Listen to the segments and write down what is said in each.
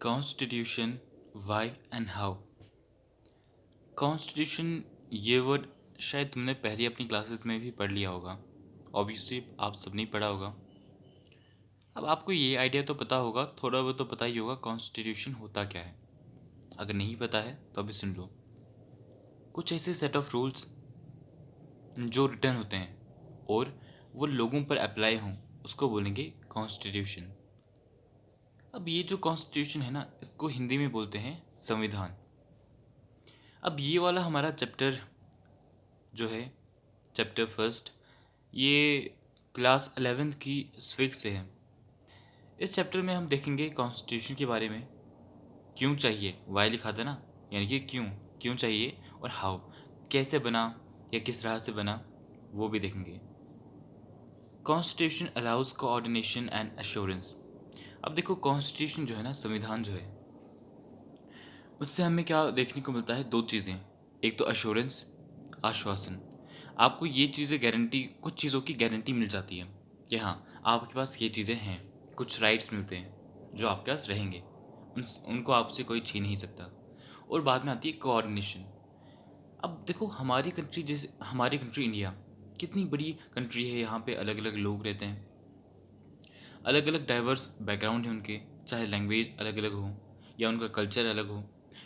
Constitution, why and how. Constitution ये word शायद तुमने पहले अपनी क्लासेस में भी पढ़ लिया होगा। ऑब्वियसली आप सब नहीं पढ़ा होगा। अब आपको ये आइडिया तो पता होगा, थोड़ा बहुत तो पता ही होगा कॉन्स्टिट्यूशन होता क्या है। अगर नहीं पता है तो अभी सुन लो। कुछ ऐसे सेट ऑफ रूल्स जो रिटर्न होते हैं और वो लोगों पर अप्लाई हों, उसको बोलेंगे कॉन्स्टिट्यूशन। अब ये जो कॉन्स्टिट्यूशन है ना, इसको हिंदी में बोलते हैं संविधान। अब ये वाला हमारा चैप्टर जो है, चैप्टर फर्स्ट, ये क्लास 11th की स्विक से है। इस चैप्टर में हम देखेंगे कॉन्स्टिट्यूशन के बारे में। क्यों चाहिए, वाई लिखा था ना, यानी कि क्यों क्यों चाहिए, और हाउ कैसे बना या किस तरह से बना, वो भी देखेंगे। Constitution allows coordination and assurance. अब देखो, कॉन्स्टिट्यूशन जो है ना, संविधान जो है, उससे हमें क्या देखने को मिलता है? दो चीज़ें। एक तो एश्योरेंस, आश्वासन। आपको ये चीज़ें गारंटी, कुछ चीज़ों की गारंटी मिल जाती है कि हाँ, आपके पास ये चीज़ें हैं। कुछ राइट्स मिलते हैं जो आपके पास रहेंगे, उनको आपसे कोई छीन नहीं सकता। और बाद में आती है कोऑर्डिनेशन। अब देखो, हमारी कंट्री, जैसे हमारी कंट्री इंडिया कितनी बड़ी कंट्री है। यहाँ पे अलग अलग लोग रहते हैं, अलग अलग डाइवर्स बैकग्राउंड है उनके, चाहे लैंग्वेज अलग अलग हो, या उनका कल्चर अलग हो,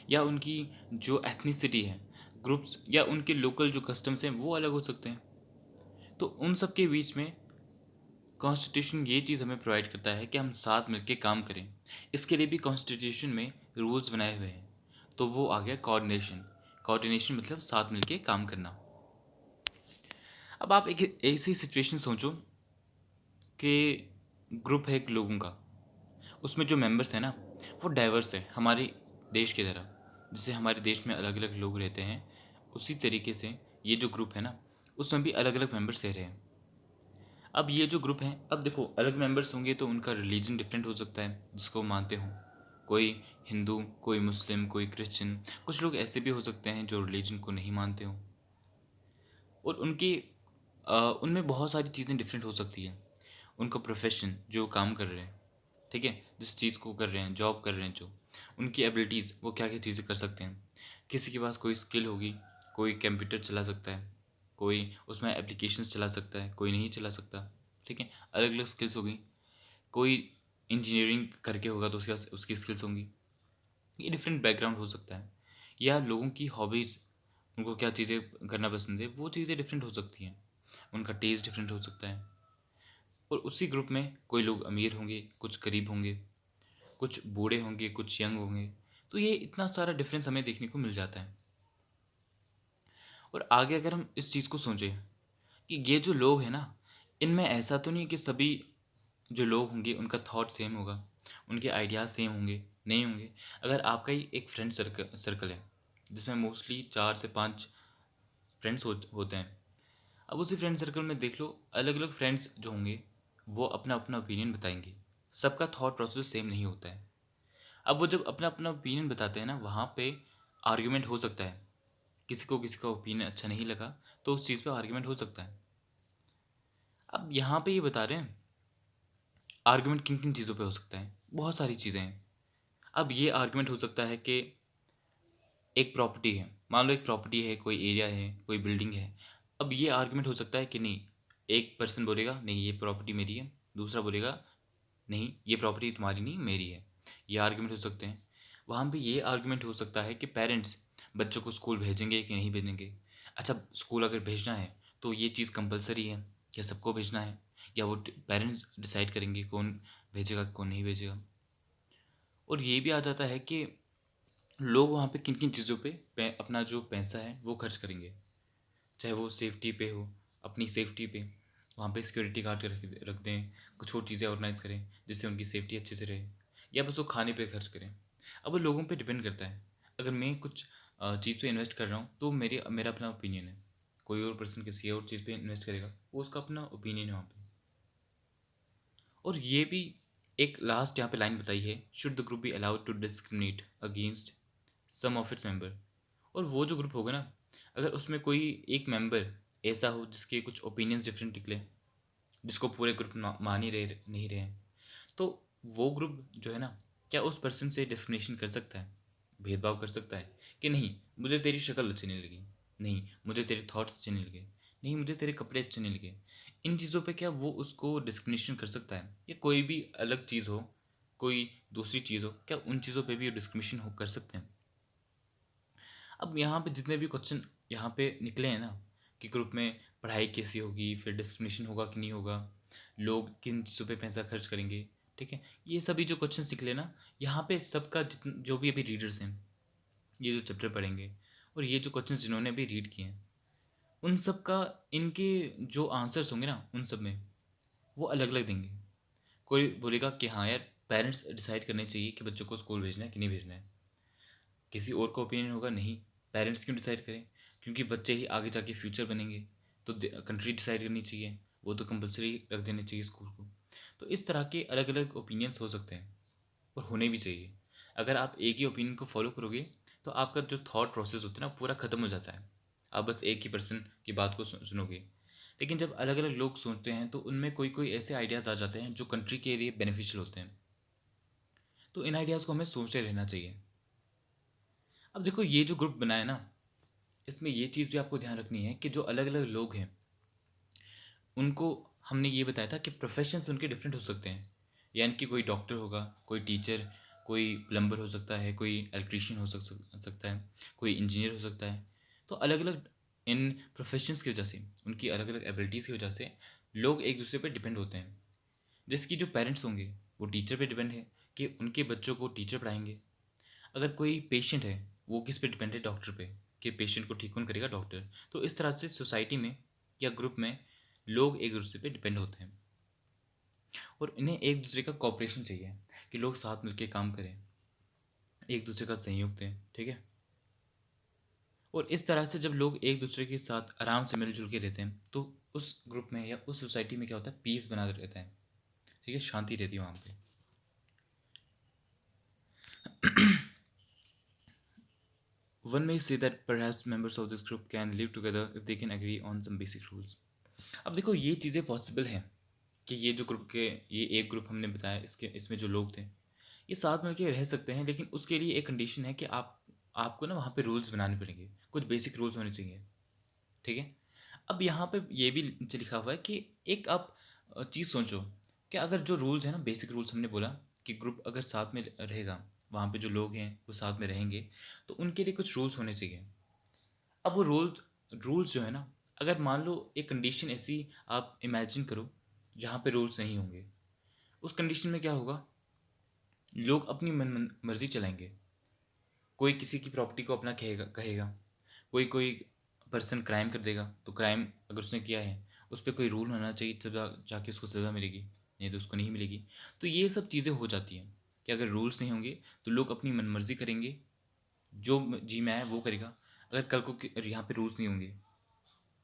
या उनकी जो एथनिसिटी है, ग्रुप्स, या उनके लोकल जो कस्टम्स हैं वो अलग हो सकते हैं। तो उन सब के बीच में कॉन्स्टिट्यूशन ये चीज़ हमें प्रोवाइड करता है कि हम साथ मिलकर काम करें। इसके लिए भी कॉन्स्टिट्यूशन में रूल्स बनाए हुए हैं। तो वो आ गया कोऑर्डिनेशन। कोऑर्डिनेशन मतलब साथ मिलकर काम करना। अब आप एक ऐसी सिचुएशन सोचो कि ग्रुप है एक लोगों का, उसमें जो मेंबर्स हैं ना, वो डाइवर्स है हमारे देश की तरह। जैसे हमारे देश में अलग अलग लोग रहते हैं, उसी तरीके से ये जो ग्रुप है ना, उसमें भी अलग अलग मेंबर्स रह रहे हैं। अब ये जो ग्रुप हैं, अब देखो, अलग मेंबर्स होंगे तो उनका रिलीजन डिफरेंट हो सकता है जिसको मानते हो। कोई हिंदू, कोई मुस्लिम, कोई क्रिश्चियन। कुछ लोग ऐसे भी हो सकते हैं जो रिलीजन को नहीं मानते हो। और उनकी उनमें बहुत सारी चीज़ें डिफरेंट हो सकती है। उनका प्रोफेशन, जो काम कर रहे हैं, ठीक है, जिस चीज़ को कर रहे हैं, जॉब कर रहे हैं, जो उनकी एबिलिटीज़, वो क्या क्या चीज़ें कर सकते हैं। किसी के पास कोई स्किल होगी, कोई कंप्यूटर चला सकता है, कोई उसमें एप्लीकेशंस चला सकता है, कोई नहीं चला सकता। ठीक है, अलग अलग स्किल्स होगी। कोई इंजीनियरिंग करके होगा तो उसकी स्किल्स होंगी। ये डिफरेंट बैकग्राउंड हो सकता है। या लोगों की हॉबीज़, उनको क्या चीज़ें करना पसंद है, वो चीज़ें डिफरेंट हो सकती हैं। उनका टेस्ट डिफरेंट हो सकता है। और उसी ग्रुप में कोई लोग अमीर होंगे, कुछ गरीब होंगे, कुछ बूढ़े होंगे, कुछ यंग होंगे। तो ये इतना सारा डिफरेंस हमें देखने को मिल जाता है। और आगे अगर हम इस चीज़ को सोचें कि ये जो लोग हैं ना, इनमें ऐसा तो नहीं कि सभी जो लोग होंगे उनका थॉट सेम होगा, उनके आइडियाज़ सेम होंगे, नहीं होंगे। अगर आपका ही एक फ्रेंड सर्कल है जिसमें मोस्टली 4 से 5 फ्रेंड्स होते हैं। अब उसी फ्रेंड सर्कल में देख लो, अलग अलग फ्रेंड्स जो होंगे वो अपना अपना ओपिनियन बताएंगे। सबका थॉट प्रोसेस सेम नहीं होता है। अब वो जब अपना अपना ओपिनियन बताते हैं ना, वहाँ पे आर्ग्यूमेंट हो सकता है। किसी का ओपिनियन अच्छा नहीं लगा तो उस चीज़ पे आर्ग्यूमेंट हो सकता है। अब यहाँ पे ये बता रहे हैं आर्ग्यूमेंट किन किन चीज़ों पे हो सकता है। बहुत सारी चीज़ें हैं। अब ये आर्ग्यूमेंट हो सकता है कि एक प्रॉपर्टी है, मान लो एक प्रॉपर्टी है, कोई एरिया है, कोई बिल्डिंग है। अब ये आर्ग्यूमेंट हो सकता है कि नहीं, एक पर्सन बोलेगा नहीं ये प्रॉपर्टी मेरी है, दूसरा बोलेगा नहीं ये प्रॉपर्टी तुम्हारी नहीं मेरी है। ये आर्ग्यूमेंट हो सकते हैं। वहाँ पे ये आर्ग्यूमेंट हो सकता है कि पेरेंट्स बच्चों को स्कूल भेजेंगे कि नहीं भेजेंगे। अच्छा, स्कूल अगर भेजना है तो ये चीज़ कंपलसरी है, क्या सबको भेजना है, या वो पेरेंट्स डिसाइड करेंगे कौन भेजेगा कौन नहीं भेजेगा। और ये भी आ जाता है कि लोग वहाँ पे किन किन चीज़ों पे अपना जो पैसा है वो खर्च करेंगे। चाहे वो सेफ्टी पे हो, अपनी सेफ्टी पे वहाँ पे सिक्योरिटी गार्ड रख दें, कुछ और चीज़ें ऑर्गेनाइज करें जिससे उनकी सेफ्टी अच्छे से रहे, या बस वो खाने पे खर्च करें। अब वो लोगों पे डिपेंड करता है। अगर मैं कुछ चीज़ पे इन्वेस्ट कर रहा हूँ तो मेरा अपना ओपिनियन है। कोई और पर्सन किसी और चीज़ पे इन्वेस्ट करेगा, वो उसका अपना ओपिनियन है वहाँ पे। और ये भी एक लास्ट यहाँ पे लाइन बताई है, should the group be allowed to discriminate against some of its member. और वो जो ग्रुप होगा ना, अगर उसमें कोई एक मेंबर ऐसा हो जिसके कुछ ओपिनियंस डिफरेंट निकले, जिसको पूरे ग्रुप मान ही रहे नहीं रहे हैं, तो वो ग्रुप जो है ना, क्या उस पर्सन से डिस्क्रिमिनेशन कर सकता है, भेदभाव कर सकता है कि नहीं मुझे तेरी शक्ल अच्छी नहीं लगी, नहीं मुझे तेरे थॉट्स अच्छे नहीं लगे, नहीं मुझे तेरे कपड़े अच्छे नहीं लगे, इन चीज़ों पे क्या वो उसको डिस्क्रिमिनेशन कर सकता है? या कोई भी अलग चीज़ हो, कोई दूसरी चीज़ हो, क्या उन चीज़ों पे भी डिस्क्रिमिनेशन हो कर सकते हैं? अब यहाँ पे जितने भी क्वेश्चन यहाँ पे निकले हैं ना, कि ग्रुप में पढ़ाई कैसी होगी, फिर डिस्क्रिमिनेशन होगा कि नहीं होगा, लोग किन चीज़ों पे पैसा खर्च करेंगे, ठीक है, ये सभी जो क्वेश्चन निकले ना, यहाँ पे सबका जितन जो भी अभी रीडर्स हैं, ये जो चैप्टर पढ़ेंगे और ये जो क्वेश्चन जिन्होंने अभी रीड किए हैं, उन सब का, इनके जो आंसर्स होंगे ना उन सब में वो अलग अलग देंगे। कोई बोलेगा कि हाँ यार पेरेंट्स डिसाइड करने चाहिए कि बच्चों को स्कूल भेजना है कि नहीं भेजना है। किसी और का ओपिनियन होगा नहीं, पेरेंट्स क्यों डिसाइड करें, क्योंकि बच्चे ही आगे जाके फ्यूचर बनेंगे, तो कंट्री डिसाइड करनी चाहिए, वो तो कंपलसरी रख देने चाहिए स्कूल को। तो इस तरह के अलग अलग ओपिनियंस हो सकते हैं और होने भी चाहिए। अगर आप एक ही ओपिनियन को फॉलो करोगे तो आपका जो थॉट प्रोसेस होता है ना पूरा ख़त्म हो जाता है। आप बस एक ही पर्सन की बात को सुनोगे। लेकिन जब अलग अलग लोग सोचते हैं तो उनमें कोई कोई ऐसे आइडियाज़ आ जाते हैं जो कंट्री के लिए बेनिफिशियल होते हैं। तो इन आइडियाज़ को हमें सोचते रहना चाहिए। अब देखो ये जो ग्रुप बना है ना, इसमें ये चीज़ भी आपको ध्यान रखनी है कि जो अलग अलग लोग हैं उनको हमने ये बताया था कि प्रोफेशंस उनके डिफरेंट हो सकते हैं। यानी कि कोई डॉक्टर होगा, कोई टीचर, कोई प्लम्बर हो सकता है, कोई इलेक्ट्रीशियन सकता है, कोई इंजीनियर हो सकता है। तो अलग अलग इन प्रोफेशंस की वजह से, उनकी अलग अलग एबिलिटीज़ की वजह से लोग एक दूसरे पर डिपेंड होते हैं। जैसे कि जो पेरेंट्स होंगे वो टीचर पे डिपेंड है कि उनके बच्चों को टीचर पढ़ाएंगे। अगर कोई पेशेंट है वो किस पे डिपेंड है, डॉक्टर पे, कि पेशेंट को ठीक कौन करेगा, डॉक्टर। तो इस तरह से सोसाइटी में या ग्रुप में लोग एक दूसरे पे डिपेंड होते हैं और इन्हें एक दूसरे का कॉपरेशन चाहिए कि लोग साथ मिलकर काम करें, एक दूसरे का सहयोग दें, ठीक है। और इस तरह से जब लोग एक दूसरे के साथ आराम से मिलजुल के रहते हैं तो उस ग्रुप में या उस सोसाइटी में क्या होता है, पीस बना रहता है, ठीक है, शांति रहती है वहाँ पे। One may say that perhaps members of this group can live together if they can agree on some basic rules. अब देखो ये चीज़ें पॉसिबल हैं कि ये जो ग्रुप के, ये एक ग्रुप हमने बताया, इसके इसमें जो लोग थे ये साथ मिलके रह सकते हैं, लेकिन उसके लिए एक कंडीशन है कि आपको ना वहाँ पे रूल्स बनाने पड़ेंगे, कुछ बेसिक रूल्स होने चाहिए, ठीक है। अब यहाँ पे ये भी नीचे लिखा हुआ है कि एक आप चीज़ सोचो कि अगर जो रूल्स हैं ना, बेसिक रूल्स हमने बोला कि ग्रुप अगर साथ में रहेगा, वहाँ पे जो लोग हैं वो साथ में रहेंगे, तो उनके लिए कुछ रूल्स होने चाहिए। अब वो रूल्स जो है ना, अगर मान लो एक कंडीशन ऐसी आप इमेजिन करो जहाँ पे रूल्स नहीं होंगे, उस कंडीशन में क्या होगा, लोग अपनी मर्जी चलाएंगे। कोई किसी की प्रॉपर्टी को अपना कहेगा कहेगा, कोई कोई पर्सन क्राइम कर देगा, तो क्राइम अगर उसने किया है उस पर कोई रूल होना चाहिए तब जाके उसको सज़ा मिलेगी, नहीं तो उसको नहीं मिलेगी। तो ये सब चीज़ें हो जाती हैं कि अगर रूल्स नहीं होंगे तो लोग अपनी मनमर्जी करेंगे, जो जी मैं है वो करेगा। अगर कल को यहाँ पे रूल्स नहीं होंगे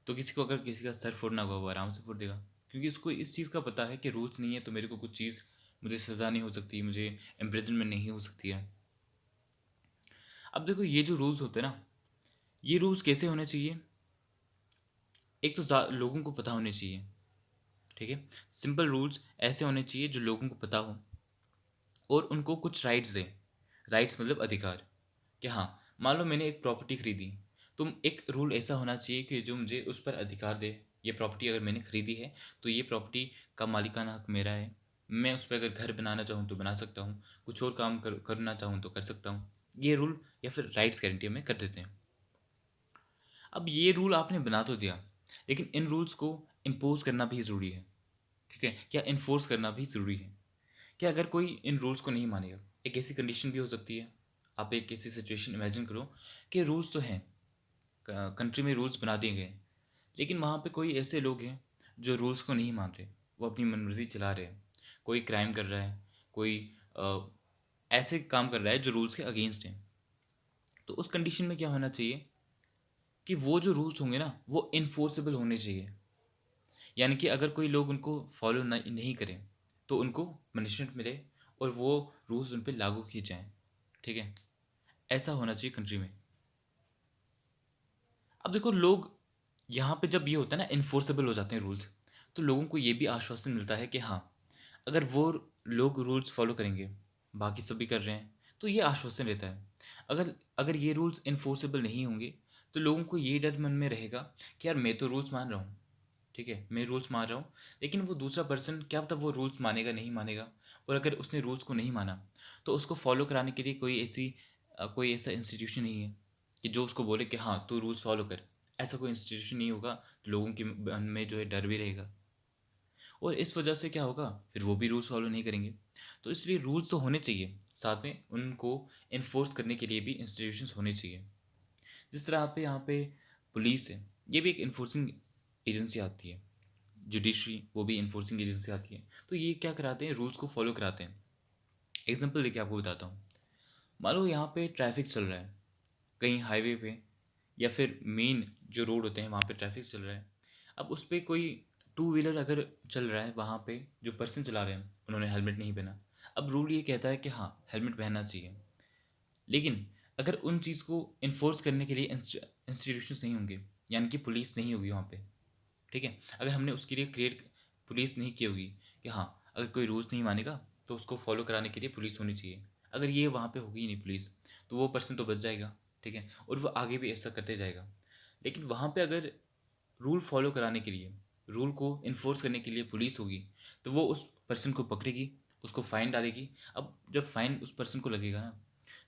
तो किसी को अगर किसी का सर फोड़ना होगा वो आराम से फोड़ देगा, क्योंकि उसको इस चीज़ का पता है कि रूल्स नहीं है तो मेरे को कुछ चीज़, मुझे सज़ा नहीं हो सकती, मुझे इम्प्रिजनमेंट नहीं हो सकती है। अब देखो ये जो रूल्स होते हैं ना, ये रूल्स कैसे होने चाहिए, एक तो लोगों को पता होने चाहिए, ठीक है। सिंपल रूल्स ऐसे होने चाहिए जो लोगों को पता हो और उनको कुछ राइट्स दे। राइट्स मतलब अधिकार, कि हाँ मान लो मैंने एक प्रॉपर्टी खरीदी, तो एक रूल ऐसा होना चाहिए कि जो मुझे उस पर अधिकार दे। ये प्रॉपर्टी अगर मैंने खरीदी है तो ये प्रॉपर्टी का मालिकाना हक मेरा है, मैं उस पर अगर घर बनाना चाहूँ तो बना सकता हूँ, कुछ और काम करना चाहूँ तो कर सकता हूँ। ये रूल या फिर राइट्स गारंटी हमें कर देते हैं। अब ये रूल आपने बना तो दिया, लेकिन इन रूल्स को इम्पोज करना भी ज़रूरी है, ठीक है, क्या इन्फोर्स करना भी ज़रूरी है। कि अगर कोई इन रूल्स को नहीं मानेगा, एक ऐसी कंडीशन भी हो सकती है, आप एक ऐसी सिचुएशन इमेजिन करो कि रूल्स तो हैं, कंट्री में रूल्स बना दिए गए, लेकिन वहाँ पे कोई ऐसे लोग हैं जो रूल्स को नहीं मान रहे, वो अपनी मनमर्जी चला रहे हैं, कोई क्राइम कर रहा है, कोई ऐसे काम कर रहा है जो रूल्स के अगेंस्ट हैं। तो उस कंडीशन में क्या होना चाहिए कि वो जो रूल्स होंगे ना वो इन्फोर्सेबल होने चाहिए। यानी कि अगर कोई लोग उनको फॉलो नहीं करें तो उनको पनिशमेंट मिले और वो रूल्स उन पर लागू किए जाएं, ठीक है। ऐसा होना चाहिए कंट्री में। अब देखो लोग यहाँ पे जब ये होता है ना, इन्फोर्सेबल हो जाते हैं रूल्स, तो लोगों को ये भी आश्वासन मिलता है कि हाँ अगर वो लोग रूल्स फॉलो करेंगे बाकी सभी कर रहे हैं, तो ये आश्वासन रहता है। अगर अगर ये रूल्स इन्फोर्सेबल नहीं होंगे तो लोगों को ये डर मन में रहेगा कि यार मैं तो रूल्स मान रहा हूँ, ठीक है, मैं रूल्स मान रहा हूँ, लेकिन वो दूसरा पर्सन क्या पता वो रूल्स मानेगा नहीं मानेगा। और अगर उसने रूल्स को नहीं माना तो उसको फॉलो कराने के लिए कोई ऐसा इंस्टीट्यूशन नहीं है कि जो उसको बोले कि हाँ तू रूल्स फॉलो कर। ऐसा कोई इंस्टीट्यूशन नहीं होगा, तो लोगों के मन में जो है डर भी रहेगा, और इस वजह से क्या होगा, फिर वो भी रूल्स फॉलो नहीं करेंगे। तो इसलिए रूल्स तो होने चाहिए, साथ में उनको इन्फोर्स करने के लिए भी इंस्टीट्यूशंस होने चाहिए। जिस तरह पे यहाँ पे पुलिस है, ये भी एक इन्फोर्सिंग एजेंसी आती है। जुडिशरी, वो भी इन्फोर्सिंग एजेंसी आती है। तो ये क्या कराते हैं, रूल्स को फॉलो कराते हैं। एग्जाम्पल देके आपको बताता हूँ। मान लो यहाँ पे ट्रैफिक चल रहा है कहीं हाईवे पे, या फिर मेन जो रोड होते हैं वहाँ पे ट्रैफिक चल रहा है। अब उस पर कोई टू व्हीलर अगर चल रहा है, वहाँ पे जो पर्सन चला रहे हैं उन्होंने हेलमेट नहीं पहना। अब रूल ये कहता है कि हाँ हेलमेट पहनना चाहिए, लेकिन अगर उन चीज़ को इन्फोर्स करने के लिए इंस्टीट्यूशंस नहीं होंगे, यानी कि पुलिस नहीं होगी वहाँ पे, ठीक है, अगर हमने उसके लिए क्रिएट पुलिस नहीं की होगी कि हाँ अगर कोई रूल्स नहीं मानेगा तो उसको फॉलो कराने के लिए पुलिस होनी चाहिए, अगर ये वहाँ पे होगी ही नहीं पुलिस, तो वो पर्सन तो बच जाएगा, ठीक है, और वो आगे भी ऐसा करते जाएगा। लेकिन वहाँ पे अगर रूल फॉलो कराने के लिए, रूल को इन्फोर्स करने के लिए पुलिस होगी, तो वो उस पर्सन को पकड़ेगी, उसको फ़ाइन डालेगी। अब जब फ़ाइन उस पर्सन को लगेगा ना,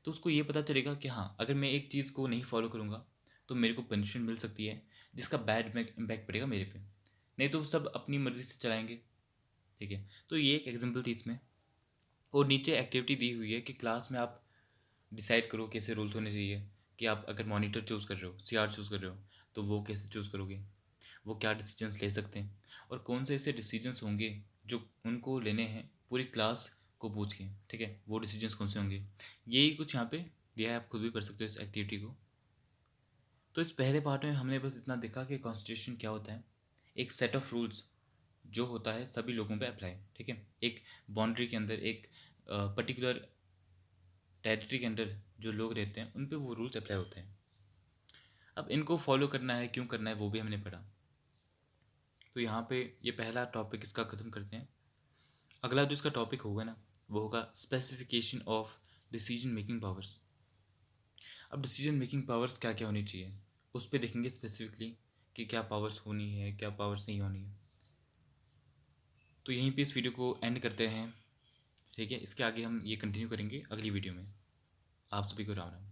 तो उसको ये पता चलेगा कि हाँ अगर मैं एक चीज़ को नहीं फॉलो करूँगा तो मेरे को पनिशमेंट मिल सकती है, जिसका बैड इम्पैक्ट पड़ेगा मेरे पे। नहीं तो सब अपनी मर्ज़ी से चलाएंगे, ठीक है। तो ये एक एग्जांपल थी इसमें। और नीचे एक्टिविटी दी हुई है कि क्लास में आप डिसाइड करो कैसे रूल्स होने चाहिए, कि आप अगर मॉनिटर चूज़ कर रहे हो, सीआर चूज़ कर रहे हो, तो वो कैसे चूज़ करोगे, वो क्या डिसीजंस ले सकते हैं, और कौन से ऐसे डिसीजंस होंगे जो उनको लेने हैं पूरी क्लास को पूछ के, ठीक है, वो डिसीजंस कौन से होंगे। यही कुछ यहाँ पे दिया है, आप खुद भी पढ़ सकते हो इस एक्टिविटी को। तो इस पहले पार्ट में हमने बस इतना देखा कि कॉन्स्टिट्यूशन क्या होता है, एक सेट ऑफ रूल्स जो होता है सभी लोगों पे अप्लाई, ठीक है, एक बाउंड्री के अंदर, एक पर्टिकुलर टेरिटरी के अंदर जो लोग रहते हैं उन पे वो रूल्स अप्लाई होते हैं। अब इनको फॉलो करना है, क्यों करना है, वो भी हमने पढ़ा। तो यहाँ पे ये पहला टॉपिक इसका ख़त्म करते हैं। अगला जो इसका टॉपिक होगा ना, वो होगा specification of decision making powers. अब डिसीजन मेकिंग पावर्स क्या क्या होनी चाहिए उस पर देखेंगे स्पेसिफिकली, कि क्या पावर्स होनी है, क्या पावर्स नहीं होनी है। तो यहीं पे इस वीडियो को एंड करते हैं, ठीक है। इसके आगे हम ये कंटिन्यू करेंगे अगली वीडियो में। आप सभी को राम राम।